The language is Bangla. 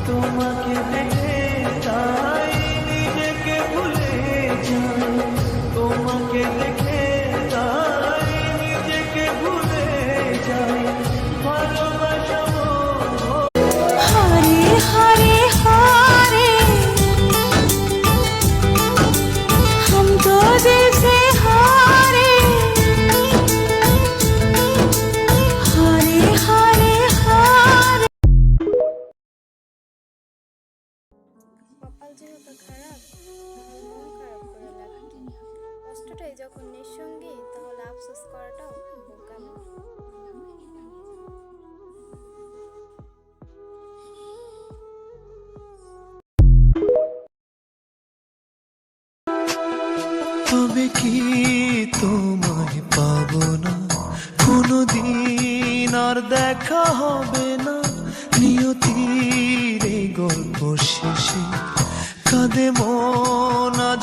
তোমাকে দেখে তাই নিজেকে ভুলে যাই, তোমাকে দেখে তাই নিজেকে ভুলে যাই। ভালোবাসা হারে হারে হারে हम तो दिल से हारे हारे हारे हारे। কপাল যেহেতু খারাপ তাহলে মন খারাপ করে লাভ কি? কষ্টটাই যখন নিঃসঙ্গী তাহলে আফসোস করাটাও বোকামি। তবে কি তোমায় পাবো না কোনোদিন, আর দেখা হবে না নিয়তির এই গল্প শেষে। কাঁদে মন আজ।